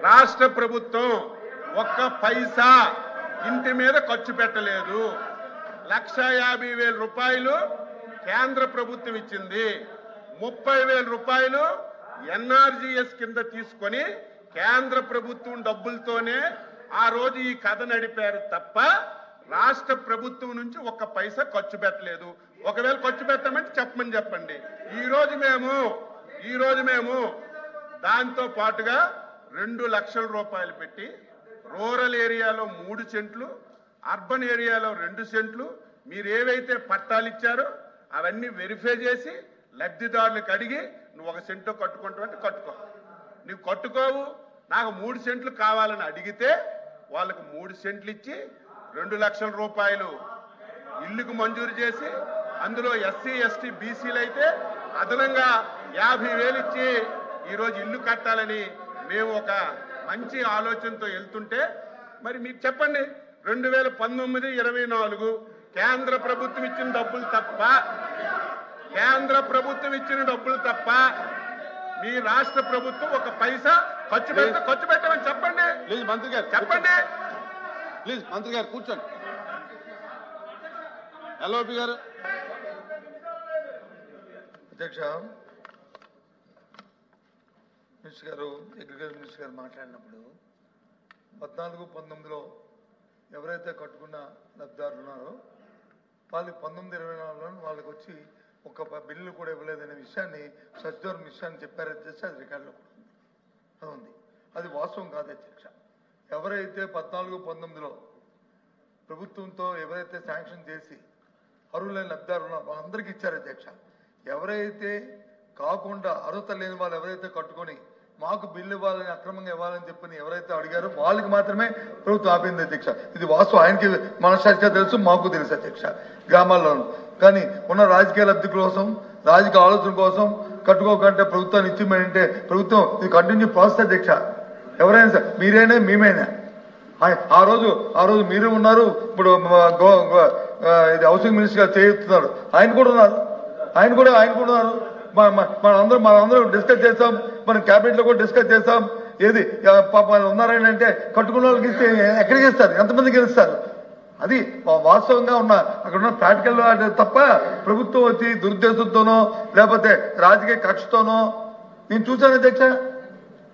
రాష్ట్ర ప్రభుత్వం ఒక్క పైసా ఇంటి మీద ఖర్చు పెట్టలేదు. 1,50,000 రూపాయలు కేంద్ర ప్రభుత్వం ఇచ్చింది. 30,000 రూపాయలు ఎన్ఆర్జీఎస్ కింద తీసుకొని కేంద్ర ప్రభుత్వం డబ్బులతోనే ఆ రోజు ఈ కథ నడిపారు తప్ప రాష్ట్ర ప్రభుత్వం నుంచి ఒక్క పైసా ఖర్చు పెట్టలేదు. ఒకవేళ ఖర్చు పెట్టమంటే చెప్పండి. ఈ రోజు మేము దాంతో పాటుగా 2 లక్షల రూపాయలు పెట్టి రూరల్ ఏరియాలో 3 సెంట్లు, అర్బన్ ఏరియాలో 2 సెంట్లు మీరు ఏవైతే పట్టాలు ఇచ్చారో అవన్నీ వెరిఫై చేసి లబ్ధిదారులకు అడిగి నువ్వు 1 సెంటు కట్టుకుంటావంటే కట్టుకో. నువ్వు కట్టుకోవు, నాకు 3 సెంట్లు కావాలని అడిగితే వాళ్ళకు 3 సెంట్లు ఇచ్చి 2 లక్షల రూపాయలు ఇల్లుకు మంజూరు చేసి అందులో ఎస్సీ ఎస్టీ బీసీలు అయితే అదనంగా 50,000 ఇచ్చి ఈరోజు ఇల్లు కట్టాలని మేము ఒక మంచి ఆలోచనతో వెళ్తుంటే మరి మీరు చెప్పండి 2019-24 కేంద్ర ప్రభుత్వం ఇచ్చిన డబ్బులు తప్ప మీ రాష్ట్ర ప్రభుత్వం ఒక పైసా ఖర్చు పెట్టమని చెప్పండి. ప్లీజ్ మంత్రి గారు చెప్పండి. ప్లీజ్ మంత్రి గారు కూర్చోండి. ఎల్ఓపి గారు. అధ్యక్ష, మినిస్టర్ గారు, అగ్రికల్చర్ మినిస్టర్ గారు మాట్లాడినప్పుడు 14-19లో ఎవరైతే కట్టుకున్న లబ్ధిదారులు ఉన్నారో వాళ్ళు 19-24లో వాళ్ళకి వచ్చి ఒక బిల్లు కూడా ఇవ్వలేదనే విషయాన్ని సజ్జోర్ విషయాన్ని చెప్పారు అధ్యక్ష. అది రికార్డులో కూడా ఉంది. అది వాస్తవం కాదు అధ్యక్ష. ఎవరైతే 14-19లో ప్రభుత్వంతో ఎవరైతే శాంక్షన్ చేసి అర్హులైన లబ్ధిదారులు ఉన్నారో వాళ్ళందరికీ ఇచ్చారు అధ్యక్ష. ఎవరైతే కాకుండా అర్హత లేని వాళ్ళు ఎవరైతే కట్టుకొని మాకు బిల్లు ఇవ్వాలని అక్రమంగా ఇవ్వాలని చెప్పని ఎవరైతే అడిగారో వాళ్ళకి మాత్రమే ప్రభుత్వం ఆపింది అధ్యక్ష. ఇది వాస్తవం. ఆయనకి మనసాక్షిగా తెలుసు, మాకు తెలుసు అధ్యక్ష. గ్రామాల్లోనూ కానీ ఉన్న రాజకీయ లబ్ధి కోసం, రాజకీయ ఆలోచన కోసం కట్టుకోకంటే ప్రభుత్వాన్ని ఇచ్చిమంటే ప్రభుత్వం ఇది కంటిన్యూ ప్రాసెస్ అధ్యక్ష. ఎవరైనా సార్, మీరైనా మేమైనా ఆ రోజు మీరు ఉన్నారు. ఇప్పుడు ఇది హౌసింగ్ మినిస్టర్ గారు చేస్తున్నారు, ఆయన కూడా ఉన్నారు. మనందరం డిస్కస్ చేస్తాం, మనం క్యాబినెట్ లో కూడా డిస్కస్ చేస్తాం. ఏది ఉన్నారని అంటే కట్టుకున్న వాళ్ళకి ఇస్తే ఎక్కడికి ఇస్తారు, ఎంతమందికి ఇస్తారు? అది వాస్తవంగా ఉన్న అక్కడ ఉన్న ప్రాక్టికల్ తప్ప ప్రభుత్వం వచ్చి దురుద్దేశంతోనో లేకపోతే రాజకీయ కక్షతోనో నేను చూశాను అధ్యక్ష.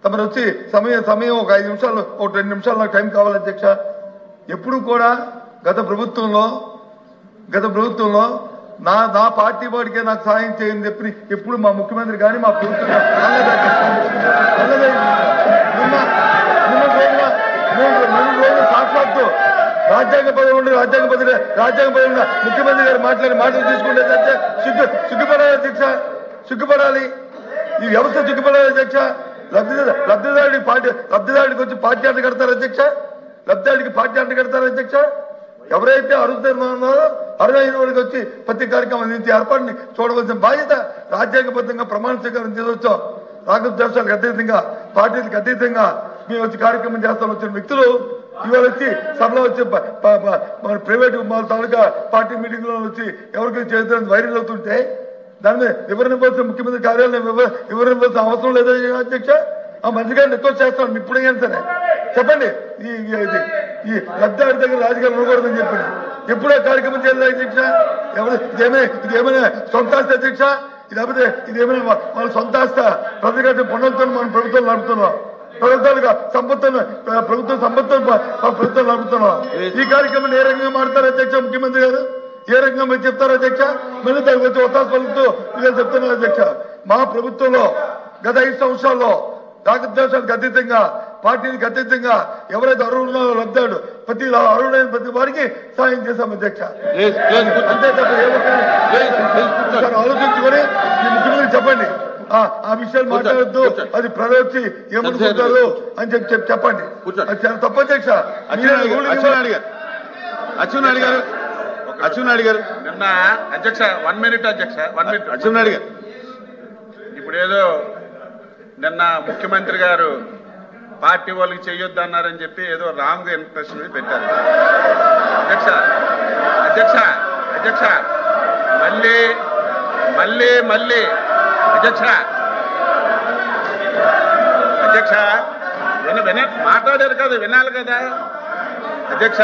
తమరు వచ్చి సమయం ఒక 5 నిమిషాలు, ఒక 2 నిమిషాలు నాకు టైం కావాలి అధ్యక్ష. ఎప్పుడు కూడా గత ప్రభుత్వంలో నా పార్టీ వాడికే నాకు సాయం చేయని చెప్పి ఎప్పుడు మా ముఖ్యమంత్రి కానీ మా ప్రభుత్వం సాక్షాత్తు రాజ్యాంగ పదవి ముఖ్యమంత్రి గారు మాటలు తీసుకుంటే సిగ్గుపడాలి అధ్యక్ష. సిగ్గుపడాలి, ఈ వ్యవస్థ సిగ్గుపడాలి అధ్యక్ష. లబ్ధిదారుడికి వచ్చి పార్టీ అంట కడతారు అధ్యక్ష. ఎవరైతే అర్హులున్నారో అర్హులైన వారికి వచ్చి ప్రతి కార్యక్రమం అందించి ఏర్పాటుని చూడవలసిన బాధ్యత రాజ్యాంగబద్ధంగా ప్రమాణ స్వీకారం చేయవచ్చాం. రాగద్వేషాలకు అతీతంగా, పార్టీలకు అతీతంగా మేము వచ్చి కార్యక్రమం చేస్తాం వచ్చిన వ్యక్తులు ఇవాళ వచ్చి సభలో వచ్చి మన ప్రైవేట్ తాలూకా పార్టీ మీటింగ్ లో వచ్చి ఎవరికి చేద్దాం వైరల్ అవుతుంటే దాని మీద వివరణ ఇవ్వాల్సిన ముఖ్యమంత్రి కార్యాలయం వివరణ ఇవ్వాల్సిన అవసరం లేదా అధ్యక్ష? ఆ మంత్రి గారిని రిక్వెస్ట్ చేస్తాను, ఇప్పుడైనా సరే చెప్పండి. ఈ లబ్ధిదారు దగ్గర రాజకీయాలు ఉండకూడదని చెప్పండి. ఎప్పుడే కార్యక్రమం చేయాలి అధ్యక్ష? ఇదేమైనా సొంత ఆస్తి అధ్యక్ష? లేకపోతే ఇదేమైనా మన సొంత ఆస్త? ప్రతిగత పనులతో మనం ప్రభుత్వం నడుపుతున్నాం, ప్రభుత్వాలుగా ప్రభుత్వం సంపత్తులు నడుపుతున్నాం. ఈ కార్యక్రమాన్ని ఏ రకంగా మారుతారు అధ్యక్ష ముఖ్యమంత్రి గారు? ఏ రకంగా మీరు చెప్తారు అధ్యక్ష? మళ్ళీ దానికి వచ్చి ఒత్తాసు పలుకుతూ మీరు చెప్తున్నారు అధ్యక్ష. మా ప్రభుత్వంలో గత 5 సంవత్సరాల్లో రాగద్వేషాలకు అతీతంగా, పార్టీలకు అతీతంగా ఎవరైతే అర్హులున్నారో లబ్ధాడు ప్రతి అర్హులైన ప్రతి వారికి సాయం చేశాం అధ్యక్ష. అంతే తప్ప ఆలోచించుకొని మీ ముఖ్యమంత్రి చెప్పండి, ఆ విషయాలు మాట్లాడద్దు, అది ప్రజలు వచ్చి ఏమనుకుంటారు అని చెప్పండి. అది చాలా తప్పు అధ్యక్ష. అచ్చెన్నాయుడు గారు నిన్న అధ్యక్ష 1 మినిట్ అధ్యక్ష 1 మినిట్. అచ్చెన్నాయుడు గారు ఇప్పుడు ఏదో నిన్న ముఖ్యమంత్రి గారు పార్టీ వాళ్ళకి చెయ్యొద్దు అన్నారని చెప్పి ఏదో రాంగ్ ఇంప్రెషన్ పెట్టారు అధ్యక్ష. మళ్ళీ అధ్యక్ష మాట్లాడారు కదా, వినాలి కదా అధ్యక్ష.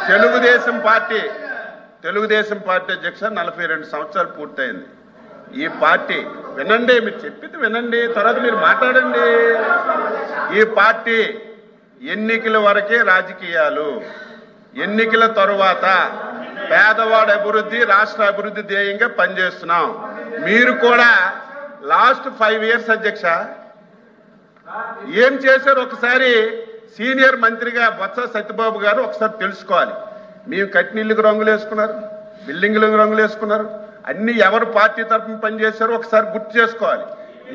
తెలుగుదేశం పార్టీ అధ్యక్ష 42 సంవత్సరాలు పూర్తయింది. ఈ పార్టీ వినండి, మీరు చెప్పింది వినండి, తర్వాత మీరు మాట్లాడండి. ఈ పార్టీ ఎన్నికల వరకే రాజకీయాలు, ఎన్నికల తరువాత పేదవాడి అభివృద్ధి, రాష్ట్ర అభివృద్ధి ధ్యేయంగా పనిచేస్తున్నాం. మీరు కూడా లాస్ట్ 5 ఇయర్స్ అధ్యక్ష ఏం చేశారు ఒకసారి సీనియర్ మంత్రిగా బొత్స సత్యబాబు గారు ఒకసారి తెలుసుకోవాలి. మేము కట్టినీళ్ళకి రంగులు వేసుకున్నారు, బిల్డింగ్లకు రంగులు వేసుకున్నారు, అన్ని ఎవరు పార్టీ తరఫున పనిచేశారో ఒకసారి గుర్తు చేసుకోవాలి.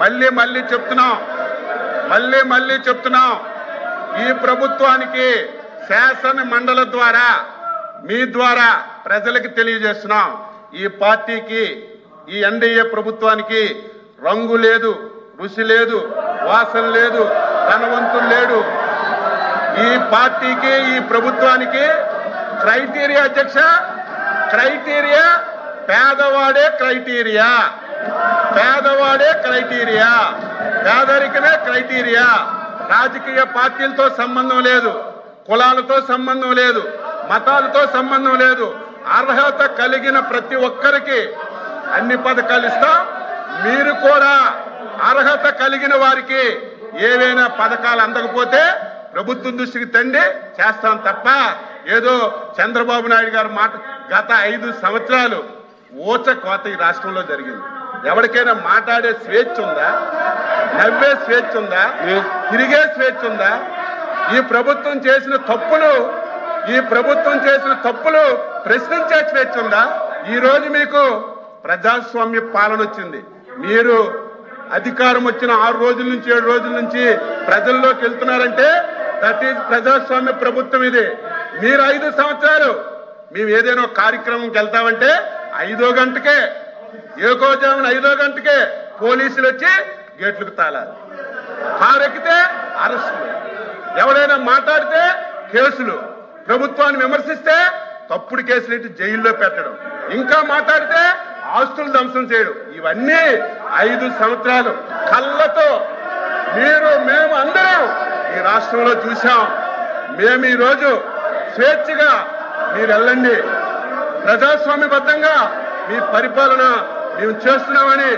మళ్ళీ చెప్తున్నాం ఈ ప్రభుత్వానికి శాసన మండలి ద్వారా మీ ద్వారా ప్రజలకు తెలియజేస్తున్నాం. ఈ పార్టీకి, ఈ ఎన్డీఏ ప్రభుత్వానికి రంగు లేదు, రుచి లేదు, వాసన లేదు, ధనవంతులు లేడు. ఈ పార్టీకి, ఈ ప్రభుత్వానికి క్రైటీరియా అధ్యక్ష, క్రైటీరియా పేదవాడే క్రైటీరియా, పేదరికమే క్రైటీరియా. రాజకీయ పార్టీలతో సంబంధం లేదు, కులాలతో సంబంధం లేదు, మతాలతో సంబంధం లేదు. అర్హత కలిగిన ప్రతి ఒక్కరికి అన్ని పథకాలు ఇస్తాం. మీరు కూడా అర్హత కలిగిన వారికి ఏవైనా పథకాలు అందకపోతే ప్రభుత్వం దృష్టికి తండి చేస్తాం తప్ప ఏదో చంద్రబాబు నాయుడు గారు మాట. గత 5 సంవత్సరాలు ఓచ కోత ఈ రాష్ట్రంలో జరిగింది. ఎవరికైనా మాట్లాడే స్వేచ్ఛ ఉందా? నవ్వే స్వేచ్ఛ ఉందా? తిరిగే స్వేచ్ఛ ఉందా? ఈ ప్రభుత్వం చేసిన తప్పులు ప్రశ్నించే స్వేచ్ఛ ఉందా? ఈ రోజు మీకు ప్రజాస్వామ్య పాలన వచ్చింది. మీరు అధికారం వచ్చిన 6 రోజుల నుంచి 7 రోజుల నుంచి ప్రజల్లోకి వెళ్తున్నారంటే దట్ ఈజ్ ప్రజాస్వామ్య ప్రభుత్వం ఇది. మీరు 5 సంవత్సరాలు మేము ఏదైనా కార్యక్రమంకి వెళ్తామంటే 5వ గంటకే, ఏకోజామున 5వ గంటకే పోలీసులు వచ్చి గేట్లకు తాళాలి. కారు ఎక్కితే అరెస్టులు, ఎవరైనా మాట్లాడితే కేసులు, ప్రభుత్వాన్ని విమర్శిస్తే తప్పుడు కేసులు ఇటు జైల్లో పెట్టడం, ఇంకా మాట్లాడితే ఆస్తులు ధ్వంసం చేయడం. ఇవన్నీ 5 సంవత్సరాలు కళ్ళతో మేము అందరం ఈ రాష్ట్రంలో చూశాం. మేము ఈరోజు స్వేచ్ఛగా మీరు వెళ్ళండి, ప్రజాస్వామ్యబద్ధంగా మీ పరిపాలన మేము చేస్తున్నామని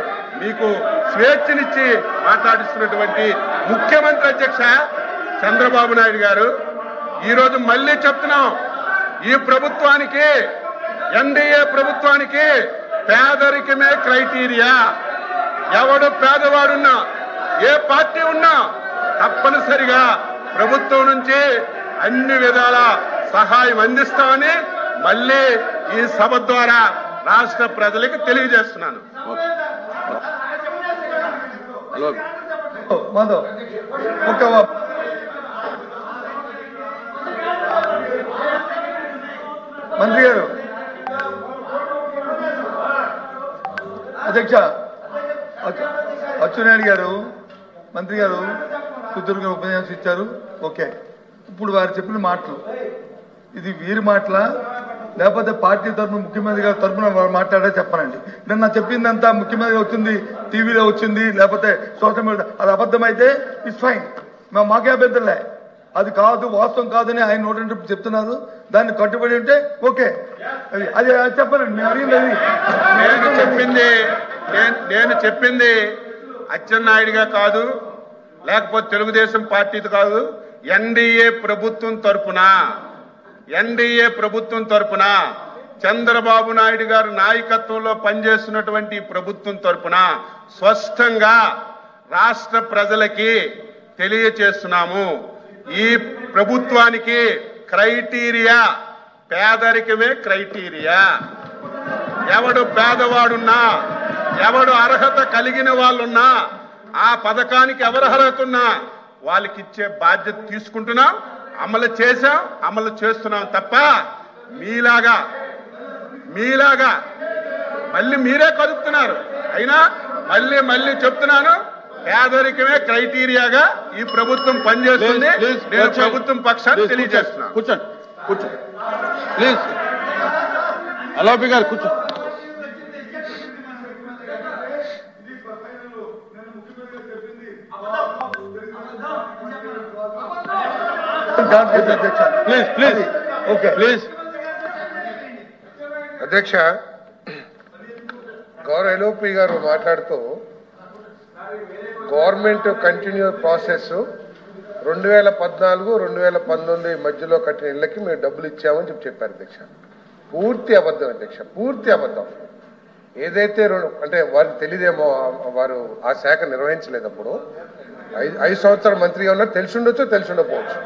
మీకు స్వేచ్ఛనిచ్చి మాట్లాడిస్తున్నటువంటి ముఖ్యమంత్రి అధ్యక్ష చంద్రబాబు నాయుడు గారు. ఈరోజు మళ్ళీ చెప్తున్నాం, ఈ ప్రభుత్వానికి, ఎన్డీఏ ప్రభుత్వానికి పేదరికమే క్రైటీరియా. ఎవడు పేదవాడున్నా, ఏ పార్టీ ఉన్నా తప్పనిసరిగా ప్రభుత్వం నుంచి అన్ని విధాల సహాయం అందిస్తామని మళ్ళీ ఈ సభ ద్వారా రాష్ట్ర ప్రజలకు తెలియజేస్తున్నాను. మాధవ్ మంత్రి గారు, అధ్యక్ష అచ్చెన్నాయుడు గారు, మంత్రి గారు కుదురుగా ఉపన్యాసం ఇచ్చారు. ఓకే, ఇప్పుడు వారు చెప్పిన మాటలు ఇది వీరి మాటల లేకపోతే పార్టీ తరఫున ముఖ్యమంత్రి గారి తరఫున వారు మాట్లాడా చెప్పనండి. నిన్న చెప్పిందంతా ముఖ్యమంత్రి వచ్చింది, టీవీలో వచ్చింది, లేకపోతే సోషల్ మీడియా, అది అబద్ధమైతే ఇట్స్ ఫైన్, మాకే అభ్యంతరలే. అది కాదు, వాస్తవం కాదని ఆయన నోటి చెప్తున్నారు. దాన్ని కట్టుబడి ఉంటే ఓకే, అది చెప్పనండి. మేము అడిగింది నేను చెప్పింది అచ్చెన్నాయుడుగా కాదు, లేకపోతే తెలుగుదేశం పార్టీది కాదు, ఎన్డీఏ ప్రభుత్వం తరపున చంద్రబాబు నాయుడు గారు నాయకత్వంలో పనిచేస్తున్నటువంటి ప్రభుత్వం తరపున స్పష్టంగా రాష్ట్ర ప్రజలకి తెలియచేస్తున్నాము. ఈ ప్రభుత్వానికి క్రైటీరియా పేదరికమే క్రైటీరియా. ఎవడు పేదవాడున్నా, ఎవడు అర్హత కలిగిన వాళ్ళున్నా, ఆ పథకానికి ఎవరు అర్హత ఉన్నా వాళ్ళకి ఇచ్చే బాధ్యత తీసుకుంటున్నాం, అమలు చేశాం, అమలు చేస్తున్నాం తప్ప మీలాగా మళ్ళీ మీరే కలుపుతున్నారు. అయినా మళ్ళీ చెప్తున్నాను, పేదరికమే క్రైటీరియాగా ఈ ప్రభుత్వం పనిచేస్తుంది. నేను ప్రభుత్వం పక్షాన్ని తెలియజేస్తున్నాను. కూర్చోండి ప్లీజ్. అలాబి గారు కూర్చోండి. అధ్యక్ష ప్లీజ్ ప్లీజ్ ఓకే ప్లీజ్. అధ్యక్ష, గౌరవ ఎల్ఓపి గారు మాట్లాడుతూ గవర్నమెంట్ కంటిన్యూ ప్రాసెస్ 2014-2019 మధ్యలో కట్టిన ఇళ్ళకి మేము డబ్బులు ఇచ్చామని చెప్పారు అధ్యక్ష. పూర్తి అబద్ధం అధ్యక్ష, పూర్తి అబద్ధం. ఏదైతే అంటే వారికి తెలియదేమో, వారు ఆ శాఖ నిర్వహించలేదప్పుడు 5 సంవత్సరాల మంత్రిగా ఉన్నారు, తెలిసి ఉండొచ్చు తెలిసి ఉండకపోవచ్చు.